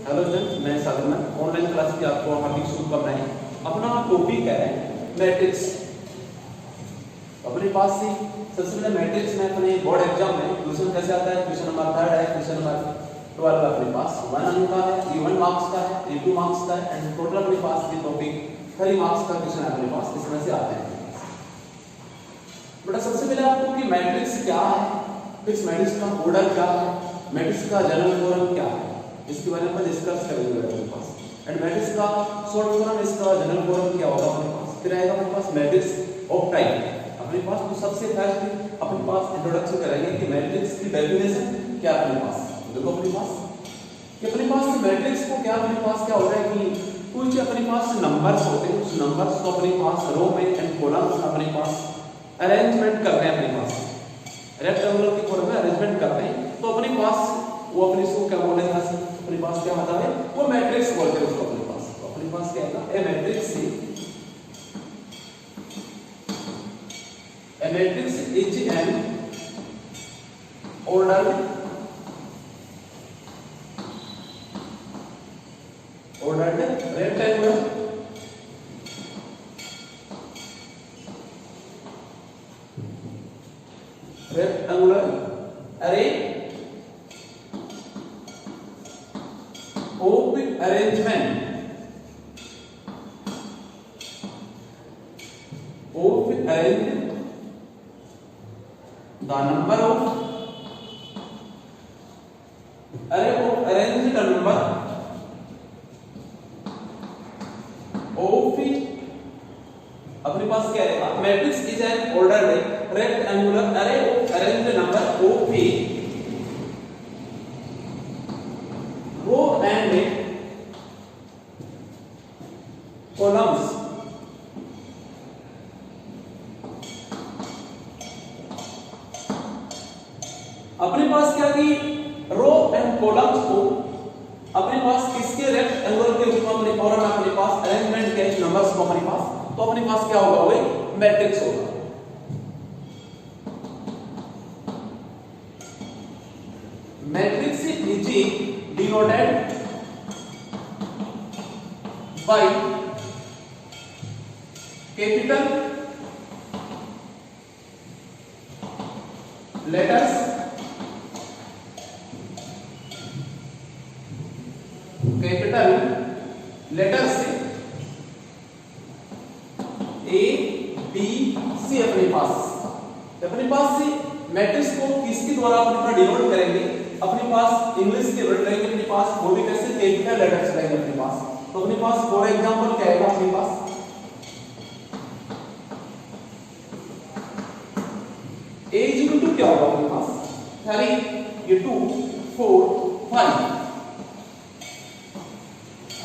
Hello friends, मैं सागर में online class की आपको हार्दिक शुभकामनाएं। अपना टॉपिक है मैट्रिक्स। अपने पास से सबसे पहले मैट्रिक्स में अपने बोर्ड एग्जाम में क्वेश्चन कैसे आता है। क्वेश्चन नंबर 3 है, क्वेश्चन नंबर 12 अपने पास 1 अंक का है, ये 1 मार्क्स का है, ये 2 मार्क्स का है एंड टोटल अपने पास ये टॉपिक 3 मार्क्स का क्वेश्चन है अपने पास। इस तरह से आते हैं बेटा। सबसे पहले आपको कि मैट्रिक्स क्या है, फिर मैट्रिक्स का मॉडल क्या है, मैट्रिक्स का जनरल फॉर्म क्या है, इसके बारे में डिस्कस करेंगे अपने पास। एंड मैट्रिक्स का शॉर्ट फॉर्म, इसका जनरल फॉर्म क्या होगा अपने पास। फिर आएगा अपने पास मैट्रिक्स ऑफ टाइप अपने पास। तो सबसे पहले अपने पास इंट्रोडक्शन करेंगे कि मैट्रिक्स की डेफिनेशन क्या है अपने पास। देखो अपने पास कि अपने पास मैट्रिक्स को क्या अपने पास क्या होता है कि कुछ अपने पास नंबर्स होते हैं, उस नंबर्स को अपने पास रो में एंड कॉलम्स में अपने पास अरेंजमेंट करते हैं। अपने पास रेक्टेंगुलर की फॉर्म में अरेंजमेंट करते हैं। तो अपने पास वो अपने इसको क्या बोलेंगे, अपने पास क्या होता है वो मैट्रिक्स बोलते हैं उसको अपने पास। तो अपने पास क्या है a matrix is an ordered rectangular array of arrangement the number of arranged number of अपने पास क्या रहेगा। Matrix is an ordered rectangular array of arranged number of row and columns अपने पास क्या कि रो एंड कॉलम्स को अपने पास किसके रेक्टेंगुलर के रूप में अपने फॉर्म में अपने पास अरेंजमेंट के नंबर्स को अपने पास, तो अपने पास क्या होगा वो मैट्रिक्स होगा। Matrix is denoted by capital letters से ए बी सी। अपने पास से मैट्रिक्स को किसके द्वारा अपने डिनोट करेंगे, अपने पास इंग्लिश के वर्ड रहेंगे अपने पास, वो भी कैसे कैपिटल लेटर्स रहेंगे अपने पास। तो अपने पास फॉर एग्जांपल क्या आएगा अपने पास ए इज इक्वल टू क्या होगा अपने पास 3 ये 2 4 5।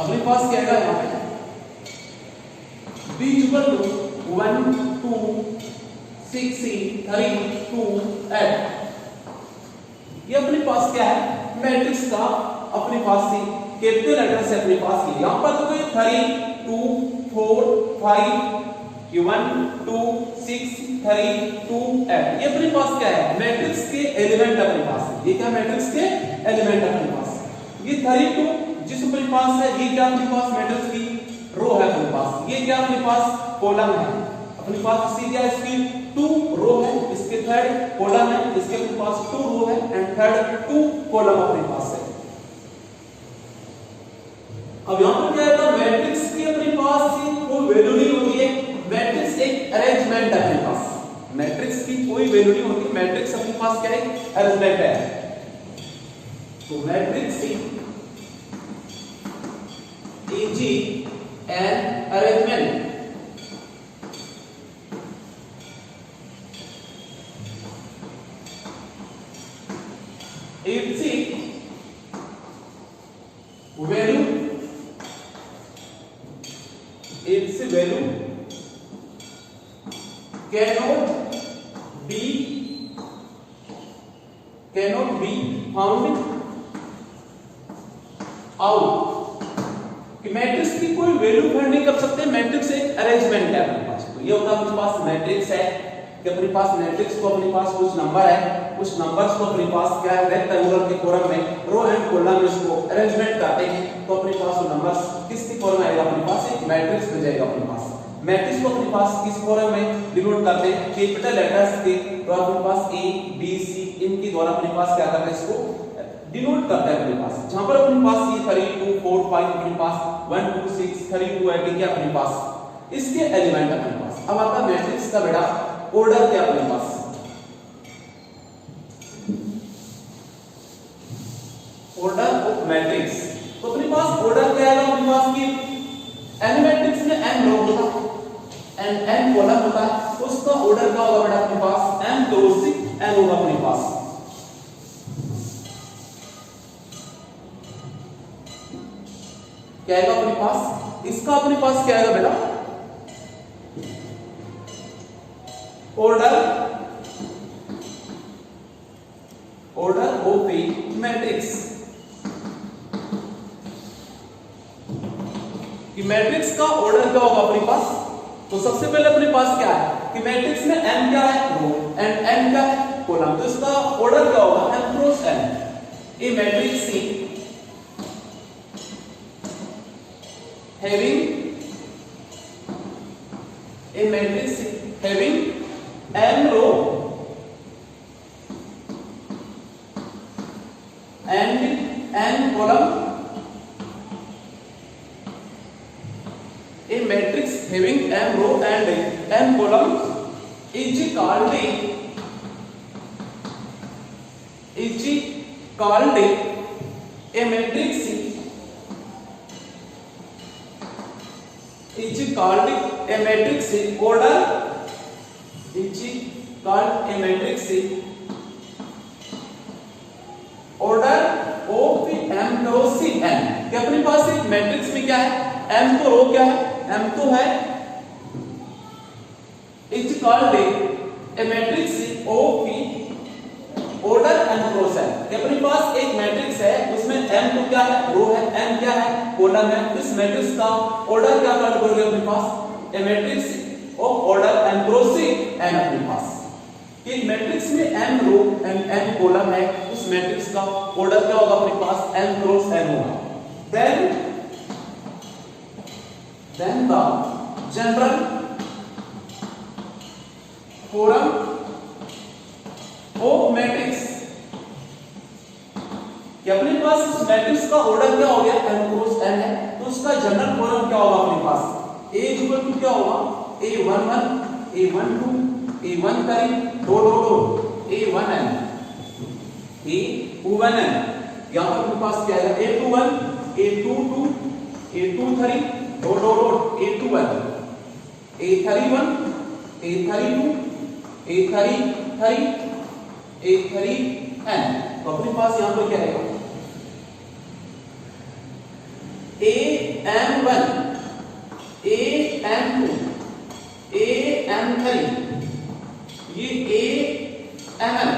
अपने पास क्या आएगा यहाँ पे b इक्वल टू 1 2 6 3 2 8। ये अपने पास क्या है मैट्रिक्स का अपने पास से कैपिटल लेटर से अपने पास की। यहां पर तो 3 2 4 5 ये 1 2 6 3 2 8 ये अपने पास क्या है मैट्रिक्स के एलिमेंट अपने पास है। ये क्या मैट्रिक्स के एलिमेंट अपने पास। ये 32 जिस अपने पास है, ये क्या अपने पास मैट्रिक्स की रो है अपने पास, ये क्या अपने पास कॉलम है अपने पास। इसी क्या इसकी 2 रो है, इसके 3rd कॉलम है, इसके अपने पास 2 रो है एंड 3rd 2 कॉलम अपने पास है। अब यहां पर क्या है मैट्रिक्स की अपने पास कोई वैल्यू नहीं होती है। मैट्रिक्स एक अरेंजमेंट है अपने पास, मैट्रिक्स की कोई वैल्यू नहीं होती। मैट्रिक्स अपने पास क्या है अरेंजमेंट है। तो matrix is an arrangement its value cannot be found out। कि मैट्रिक्स की कोई वैल्यू फाइंड नहीं कर सकते। मैट्रिक्स एक अरेंजमेंट है अपने पास। तो ये होता है अपने पास मैट्रिक्स है कि अपने पास मैट्रिक्स को अपने पास कुछ नंबर है, कुछ नंबर्स को अपने पास क्या है रेक्टेंगुलर के फॉर्म में रो एंड कॉलम में उसको अरेंजमेंट करते हैं, तो अपने पास वो नंबर्स किसकी फॉर्म में आएगा, अपने पास एक मैट्रिक्स मिल जाएगा। अपने पास मैट्रिक्स को अपने पास किस फॉर्म में डिनोट करते हैं, कैपिटल लेटर्स के, तो अपने पास ए बी सी इनके द्वारा अपने पास क्या करते हैं, इसको डिनोट करते हैं अपने पास। जहां पर अपने पास ये 3 2 4 5 अपने पास 1 2 6 3 2 8 क्या अपने पास इसके एलिमेंट अपने पास। अब आता मैट्रिक्स का बेटा ऑर्डर क्या अपने पास, ऑर्डर ऑफ मैट्रिक्स, तो अपने पास ऑर्डर क्या है अपने पास की एन मैट्रिक्स में n रो होता है एंड n कॉलम होता है, उसका ऑर्डर क्या होगा बेटा अपने पास m क्रॉस n होगा अपने पास। क्या आएगा अपने पास, इसका अपने पास क्या आएगा बेटा ऑर्डर ऑफ ए मैट्रिक्स, कि मैट्रिक्स का ऑर्डर क्या होगा अपने पास। तो सबसे पहले अपने पास क्या है कि मैट्रिक्स में n क्या है रो एंड n क्या है कॉलम, तो इसका ऑर्डर क्या होगा m cross n। A matrix C having a matrix having n row and n column, a matrix having n row and n column is called a matrix is called a matrix order is called a matrix order of m cross n। कि अपने पास एक matrix में क्या है m तो रो क्या है m तो है is called a matrix of order n cross n। कि अपने पास एक मैट्रिक्स है उसमें m तो क्या है रो है n क्या है कॉलम है, इस मैट्रिक्स का ऑर्डर क्या कर दोगे अपने पास a matrix of order n cross n अपने पास। कि मैट्रिक्स में n row and n column है, उस मैट्रिक्स का ऑर्डर क्या होगा अपने पास n क्रॉस n होगा। then the general form of matrix, कि अपने पास इस मैट्रिक्स का ऑर्डर क्या हो गया n क्रॉस n है, तो उसका जनरल फॉर्म क्या होगा अपने पास a इक्वल टू क्या होगा a11 a12 a13 दो a1n a2n, यहां पर अपने पास क्या है a21 a22 a23 दो a2n a31 a32 a33 a3n। तो अपने पास यहां पर क्या है am1 am2 am3 ये amn,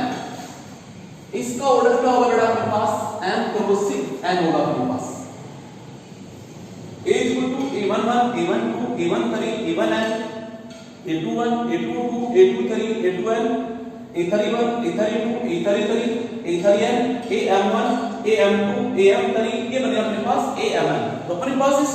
इसका ऑर्डर क्या होगा बेटा अपने पास m क्रॉस n होगा अपने पास। a equal to a11 a12 a13 a1n a21 a22 a23 a2n a31 a32 a33 a3n am1 am2 am3, ये बन गया अपने पास amn। तो अपने पास इस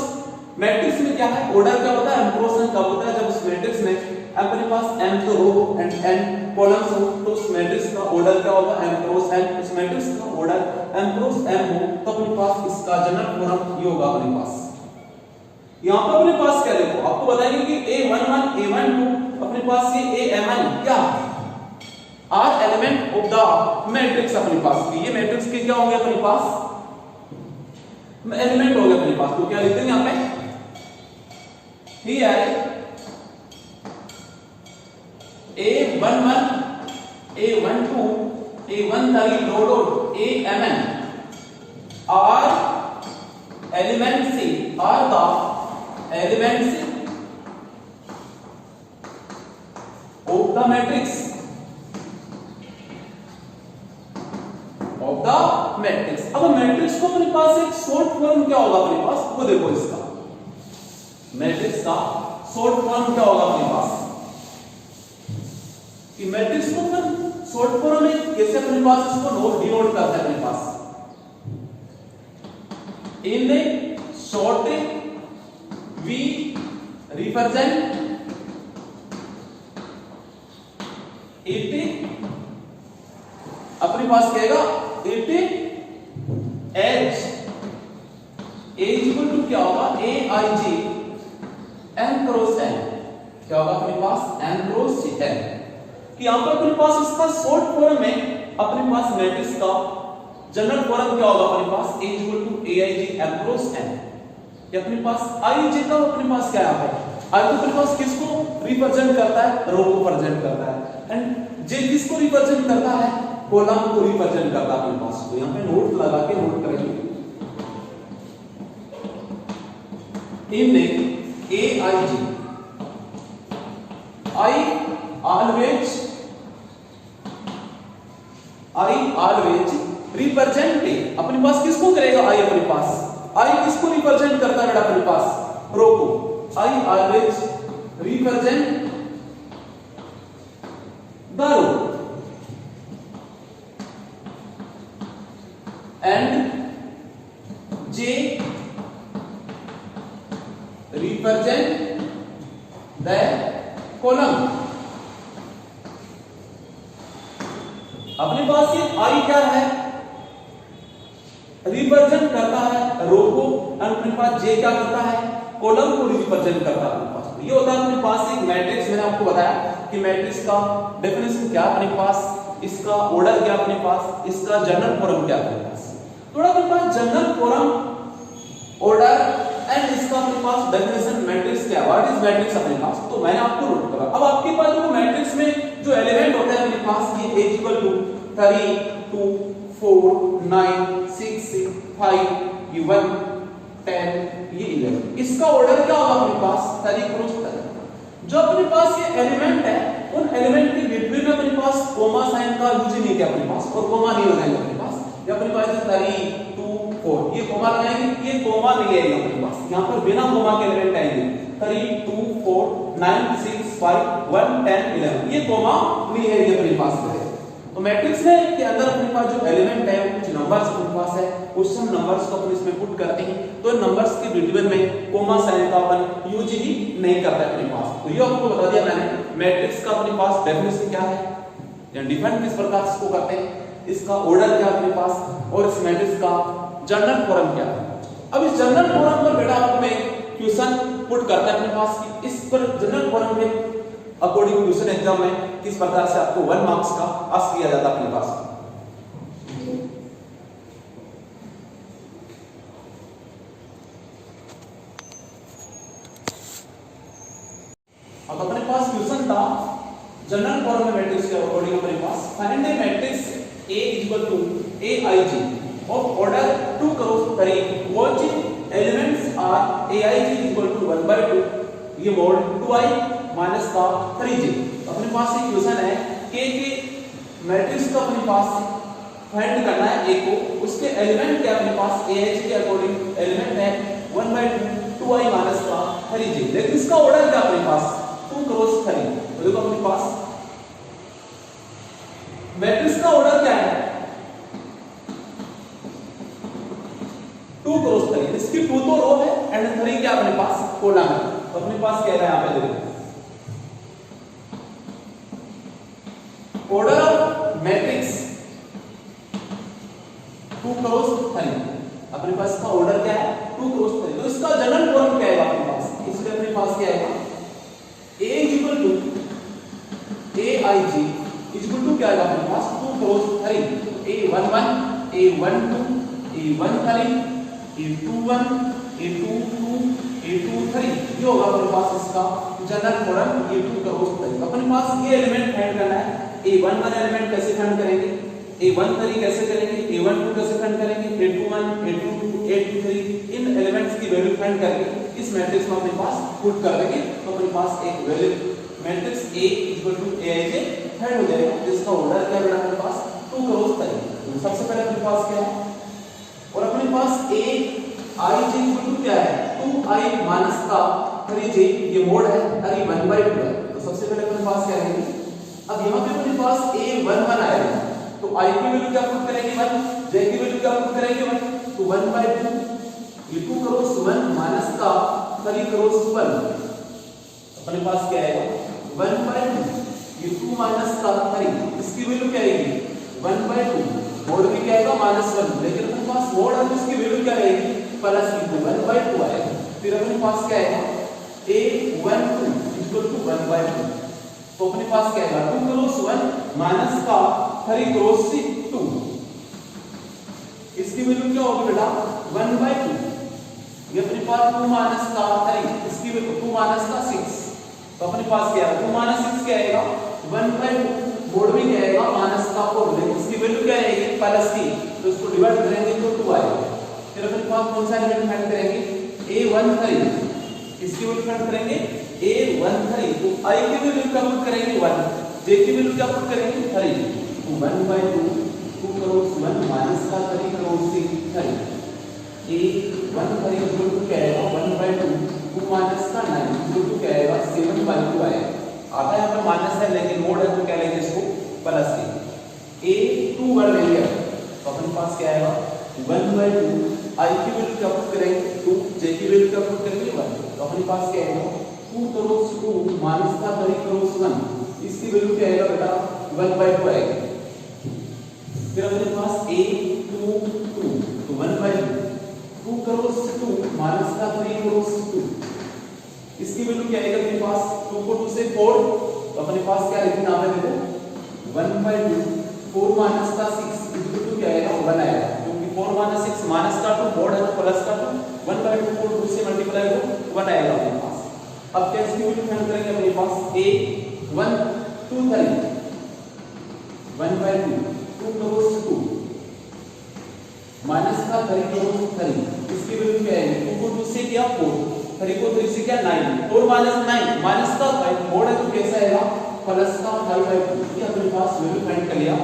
मैट्रिक्स में क्या है ऑर्डर क्या होता है m क्रॉस n कब होता है, जब उस मैट्रिक्स में अपने पास m तो रो एंड n कॉलम्स हो, तो उस मैट्रिक्स का ऑर्डर क्या होगा m क्रॉस n। उस मैट्रिक्स का ऑर्डर m क्रॉस m हो तो अपने पास इसका जनरल फॉर्म ये होगा अपने पास। यहां पर अपने पास क्या देखो आपको बताएंगे कि a11 a12 अपने पास ये amn क्या है are element of the matrix अपने पास, ये मैट्रिक्स के क्या होंगे अपने पास एलिमेंट हो गए अपने पास। तो क्या लिखते हैं यहां पे here a11 a12 a13 dot amn are elements are the elements of the matrix of the matrix। अब मैट्रिक्स को अपने पास एक शॉर्ट फॉर्म क्या होगा अपने पास वो देखो, इसका मैट्रिक्स का शॉर्ट फॉर्म क्या होगा अपने पास कि मैट्रिक्स को फिर शॉर्ट फॉर्म में कैसे अपने पास इसको नोट डिनोट करते हैं अपने पास in the short we represent it अपने पास कहेगा इट एज इक्वल टू क्या होगा A I J M cross N क्या होगा अपने पास एम क्रॉस एन कि यहां पर अपने पास इसका शॉर्ट फॉर्म में अपने पास मैट्रिक्स का जनरल फॉर्म क्या होगा अपने पास A equal to A I J M cross N ये अपने पास आई जे का अपने पास क्या है आई तो अपने पास किसको रिप्रेजेंट करता है रो को रिप्रेजेंट करता है एंड जे किसको रिप्रेजेंट करता है कॉलम को रिप्रेजेंट करता है अपने पास तो यहां पे नोट लगा के नोट करेंगे in the A I J I always represent अपने पास किसको करेगा आई अपने पास आई किसको रिप्रेजेंट करता है अपने पास रो को I always represent the row and J represent the column अपने पास ये आई क्या है रिप्रेजेंट करता है रो को और अपने पास जे क्या करता है कॉलम को रिप्रेजेंट करता है अपने पास ये होता है अपने पास एक मैट्रिक्स मैंने आपको बताया कि मैट्रिक्स का डेफिनेशन क्या अपने पास इसका ऑर्डर क्या अपने पास इसका जनरल फॉर्म क्या अपने पास थोड़ा अपने पास जनरल फॉर्म ऑर्डर एंड इसका अपने पास डेफिनेशन मैट्रिक्स क्या व्हाट इज मैट्रिक्स अपने पास तो मैंने आपको नोट करा अब आपके पास जो मैट्रिक्स में जो एलिमेंट होता है अपने पास ये a इक्वल टू 3 2 4 9 6 6 5 ये 1 10 ये 11 इसका ऑर्डर क्या होगा अपने पास 3 क्रॉस 3 जो अपने पास ये एलिमेंट है उन एलिमेंट के बिटवीन में अपने पास कोमा साइन का यूज नहीं किया अपने पास और कोमा नहीं लगाएंगे अपने पास ये अपने पास 3 2 4 ये कोमा लगाएंगे ये कोमा नहीं आएगा अपने पास यहां पर बिना कोमा के एलिमेंट आएंगे 3 2 4 9 6 5 1 10 11 ये कोमा नहीं है ये अपने पास है तो मैट्रिक्स में के अंदर अपने पास जो एलिमेंट है कुछ नंबर्स अपने पास है उस सब नंबर्स को अपन इसमें पुट करते हैं तो नंबर्स के बिटवीन में कोमा साइन का अपन यूज ही नहीं करते अपने पास तो ये आपको बता दिया मैंने मैट्रिक्स का अपने पास डेफिनेशन क्या है या डिफाइन किस प्रकार से इसको करते हैं इसका ऑर्डर क्या अपने पास और इस मैट्रिक्स का जनरल फॉर्म क्या है अब इस जनरल फॉर्म पर बेटा आपको मैं क्वेश्चन पुट करता है अपने पास इस पर जनरल फॉर्म में अकॉर्डिंग क्वेश्चन एग्जाम में किस प्रकार से आपको 1 मार्क्स का आस्क किया जाता है अपने पास अब अपने पास क्वेश्चन था जनरल फॉर्म में मैट्रिक्स के अकॉर्डिंग अपने पास find the matrix A equal to AIG of order 2 cross 3 which elements are AIG equal to 1/2 ये मोड 2i माइनस का 3j अपने पास एक क्वेश्चन है k के मैट्रिक्स का अपने पास फाइंड करना है a को उसके एलिमेंट क्या अपने पास AIG के अकॉर्डिंग एलिमेंट है 1/2 2i माइनस का 3j लेकिन इसका ऑर्डर क्या अपने पास 2 क्रॉस 3 तो देखो अपने पास मैट्रिक्स का ऑर्डर क्या है 2 क्रॉस 3 इसकी 2 तो रो है एंड 3 क्या अपने पास कॉलम है तो अपने पास क्या है यहां पे देखो ऑर्डर ऑफ मैट्रिक्स 2 क्रॉस 3 अपने पास का ऑर्डर क्या है 2 क्रॉस 3 तो इसका जनरल फॉर्म क्या है अपने पास इसलिए अपने पास क्या आएगा a equal to aig equal to क्या आएगा अपने पास 2 cross 3 a11 a12 a13 a21 a22 a23 ये होगा अपने पास इसका जनरल फॉर्म a2 क्रॉस 3 अपने पास ये एलिमेंट फाइंड करना है a11 एलिमेंट कैसे फाइंड करेंगे a13 कैसे करेंगे a12 कैसे फाइंड करेंगे a21 a22 a23 इन एलिमेंट्स की वैल्यू फाइंड करके इस मैट्रिक्स में अपने पास पुट कर देंगे तो अपने पास एक value matrix A aij find हो जाएगा जिसका ऑर्डर क्या बेटा अपने पास 2 क्रॉस 3 तो सबसे पहले अपने पास क्या है और अपने पास a I j क्या है 2i माइनस का 3j ये मोड है अरे 1/2 तो सबसे पहले अपने पास क्या रहेगी अब यहाँ पे अपने पास a11 आएगा, तो I की वैल्यू क्या पुट करेंगे 1, J की वैल्यू क्या पुट करेंगे 1, तो 1/2 ये 2 क्रॉस 1 माइनस का 3 क्रॉस 1 अपने पास क्या आएगा 1/2 ये 2 माइनस का 3 इसकी वैल्यू क्या आएगी 1/2 मोड भी क्या आएगा -1, लेकिन अपने पास मोड है तो इसकी वैल्यू क्या आएगी प्लस की 1/2 आएगा। फिर अपने पास क्या आएगा a12 इक्वल टू 1/2, तो अपने पास क्या आएगा 2 क्रॉस 1 माइनस का 3 क्रॉस 2 इसकी वैल्यू क्या होगी बेटा 1/2, ये अपने पास 2 माइनस का 3 इसकी वैल्यू 2 माइनस का 6, तो अपने पास क्या है 2 माइनस 6 क्या आएगा 1/2 मोड में क्या आएगा माइनस का 4, लेकिन इसकी वैल्यू क्या आएगी प्लस की, तो इसको डिवाइड करेंगे तो 2 आएगा। फिर अपने पास कौन सा एलिमेंट फाइंड करेंगे a13 इसकी वैल्यू फाइंड करेंगे a13, तो I की वैल्यू क्या पुट करेंगे 1, J की वैल्यू क्या पुट करेंगे 3, तो 1/2 2 क्रॉस 1 माइनस का 3 क्रॉस 3 a13 इक्वल टू क्या आएगा 1/2 2 माइनस का 9 इक्वल टू क्या आएगा 7/2 आएगा। आता है यहाँ पे माइनस है लेकिन मोड है तो क्या लेंगे इसको प्लस के a21 लेंगे, तो अपने पास क्या आएगा 1/2 I की वैल्यू क्या पुट करेंगे 2, J की वैल्यू क्या पुट करेंगे 1, तो अपने पास क्या आएगा 2 क्रॉस 2 माइनस का 3 क्रॉस 1 इसकी वैल्यू क्या आएगा बेटा 1/2 आएगा। फिर अपने पास a22 तो 1/2 2 क्रॉस 2 माइनस का 3 क्रॉस 2 इसकी वैल्यू क्या आएगा अपने पास 2 को 2 से 4, तो अपने पास क्या लिखना है देखो 1/2 4 माइनस का 6 इक्वल टू क्या आएगा 1 आएगा, क्योंकि 4 माइनस 6 माइनस का 2 मोड है तो प्लस का 2 1/2 को 2 से मल्टीप्लाई करो 1 आएगा अपने पास। अब क्या इसकी वैल्यू फाइंड करेंगे अपने पास a123 1/2 2 क्रॉस 2 माइनस का 3 क्रॉस 3 इसकी वैल्यू क्या आएगी 2 को 2 से क्या 4 3 को 3 से क्या 9 4 माइनस 9 माइनस का 5 मोड है तो कैसा आएगा प्लस का 5/2, ये अपने पास वैल्यू फाइंड कर लिया।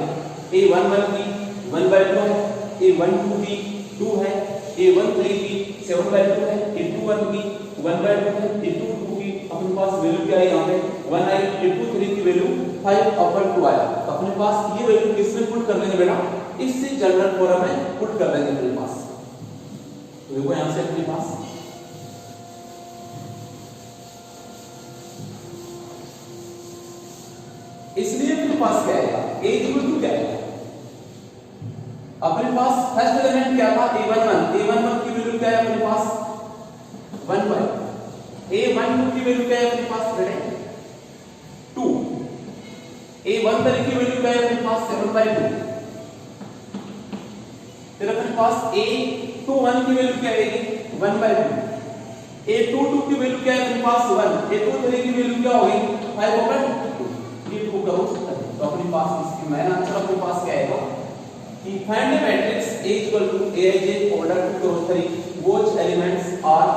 a11 की 1/2 है, a12 की 2 है, a13 की 7/2 है, a21 की 1/2 है, a22 की अपने पास वैल्यू क्या है यहाँ पे 1 आई, a23 की वैल्यू 5/2 आया। तो अपने पास ये वैल्यू किसमें पुट कर देंगे बेटा इसी जनरल फॉर्म में पुट कर देंगे अपने पास। तो देखो यहाँ से अपने पास इसलिए अपने पास क्या आएगा a इक्वल टू क्या आएगा अपने पास फर्स्ट एलिमेंट क्या था a11 की वैल्यू क्या है अपने पास 1/2 a12 की वैल्यू क्या है अपने पास बेटे 2 a13 की वैल्यू क्या है अपने पास 7/2, फिर अपने पास a21 की वैल्यू क्या आएगी 1/2 a22 की वैल्यू क्या है अपने पास 1 a23 की वैल्यू क्या होगी 5/2 ये को करो तो अपने पास इसकी मेन आंसर अपने पास क्या आएगा कि find the matrix A equal to Aij order 2 cross 3 which elements are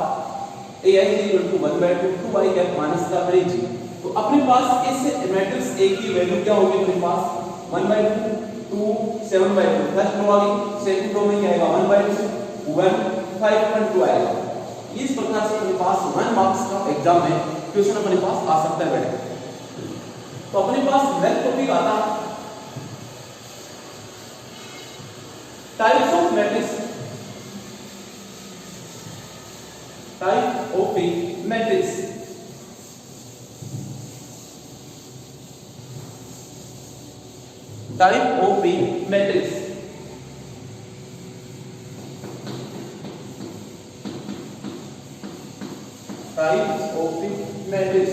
Aij equal to 1/2 2i cap minus का 3g। तो अपने पास इस मैट्रिक्स A की वैल्यू क्या होगी अपने पास 1/2 2 7/2 फर्स्ट रो आ गई, सेकंड रो में क्या आएगा 1/2 1 5/2 आएगा। इस प्रकार से अपने पास 1 मार्क्स का एग्जाम में क्वेश्चन अपने पास आ सकता है बेटा। तो अपने पास नेक्स्ट टॉपिक आता है types of matrix, type of matrix. Type of matrix types of matrix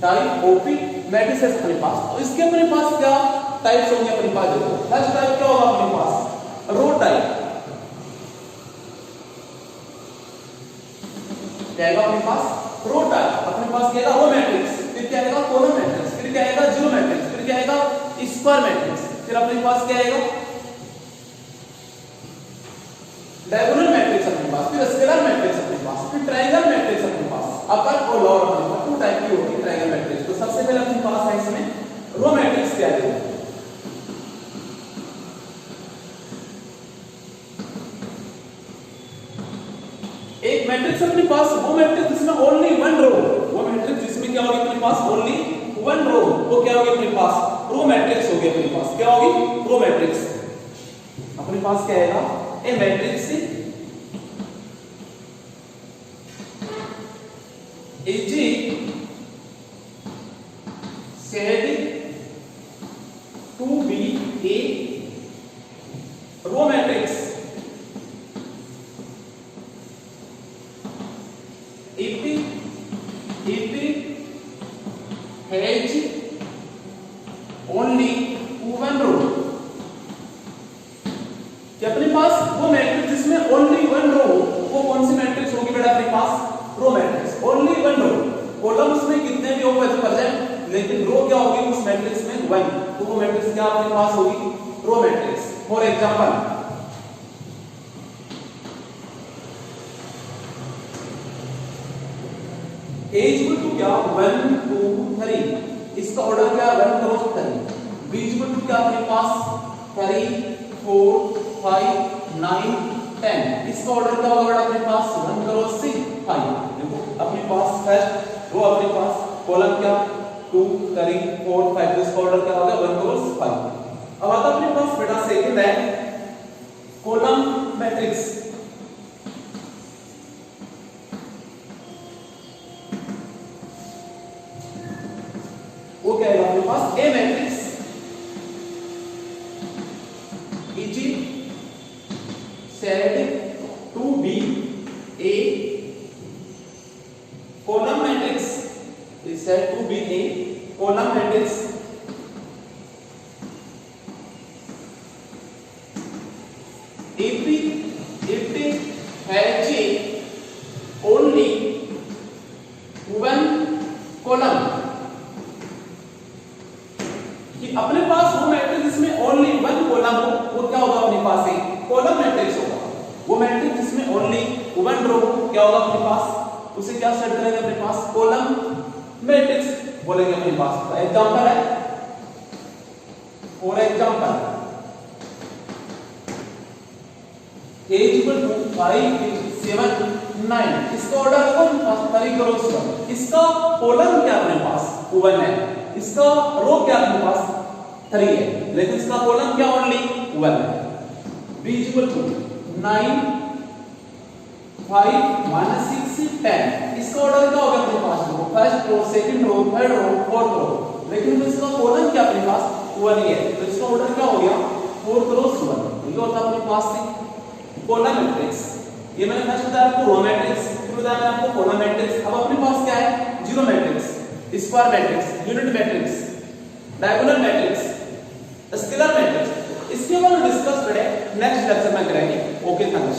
type of matrix अपने पास। तो इसके अपने पास क्या टाइप्स होंगे अपने पास देखो। फर्स्ट टाइप क्या होगा अपने पास रो टाइप, क्या आएगा अपने पास रो टाइप, अपने पास क्या आएगा रो मैट्रिक्स, फिर क्या आएगा कॉलम मैट्रिक्स, फिर क्या आएगा जीरो मैट्रिक्स, फिर क्या आएगा स्क्वायर मैट्रिक्स, फिर अपने पास क्या आएगा डायगोनल मैट्रिक्स अपने पास, फिर स्केलर मैट्रिक्स अपने पास, फिर ट्रायंगल मैट्रिक्स अपने पास, अपर और लोअर अपने पास टू टाइप की होती है ट्रायंगल मैट्रिक्स। तो सबसे पहले अपने पास है इसमें रो मैट्रिक्स क्या है। एक मैट्रिक्स अपने पास वो मैट्रिक्स जिसमें ओनली वन रो, वो मैट्रिक्स जिसमें इसमें क्या होगी अपने पास ओनली वन रो, वो क्या होगी अपने पास रो मैट्रिक्स होगी अपने पास, क्या होगी रो मैट्रिक्स। अपने पास क्या आएगा a matrix is said to be a row matrix if has only one row। कि अपने पास वो मैट्रिक्स जिसमें ओनली वन रो हो, वो कौन सी मैट्रिक्स होगी बेटा अपने पास row matrix, only one row. Columns में कितने भी हो एज प्रेजेंट, लेकिन रो क्या होगी उस मैट्रिक्स में वन, तो वो मैट्रिक्स क्या अपने पास होगी row matrix. For example A equal to क्या 1 2 3, इसका ऑर्डर क्या 1 क्रॉस 3। B इक्वल टू क्या अपने पास 3 4 5 9 10, इसका ऑर्डर क्या होगा अपने पास 1 क्रॉस 5। देखो अपने पास फर्स्ट रो अपने पास कॉलम क्या 2 3 4 5, इसका ऑर्डर क्या होगा 1 क्रॉस 5। अब आता अपने पास बेटा सेकंड है कॉलम मैट्रिक्स। वो क्या है अपने पास a matrix is said to be a column matrix, is said to be a column matrix if it has only one column। कि अपने पास वो मैट्रिक्स जिसमें ओनली वन कॉलम हो, वो क्या होगा अपने पास एक कॉलम मैट्रिक्स होगा। वो मैट्रिक्स जिसमें ओनली वन रो क्या होगा अपने पास, उसे क्या सेट करेंगे अपने पास कॉलम मैट्रिक्स बोलेंगे अपने पास। एग्जांपल है for example A equal to 5 7 9, इसका ऑर्डर कौन पास 3 क्रॉस 1, इसका कॉलम क्या अपने पास 1 है, इसका रो क्या अपने पास 3 है, लेकिन इसका कॉलम क्या ओनली 1 है। B इक्वल टू 9 5 6 10, इसका ऑर्डर क्या होगा अपने पास first row second row third row fourth row, लेकिन इसका कॉलम क्या अपने पास 1 ही है, तो इसका ऑर्डर क्या हो गया 4 क्रॉस 1। ये होता अपने पास कॉलम मैट्रिक्स। ये मैंने फर्स्ट बताया आपको रो मैट्रिक्स, फिर बताया मैंने आपको कॉलम मैट्रिक्स। अब अपने पास क्या है zero matrix, square matrix, unit matrix, diagonal matrix, scalar matrix. इसके बारे में डिस्कस करें नेक्स्ट लेक्चर में करेंगे। Okay thanks.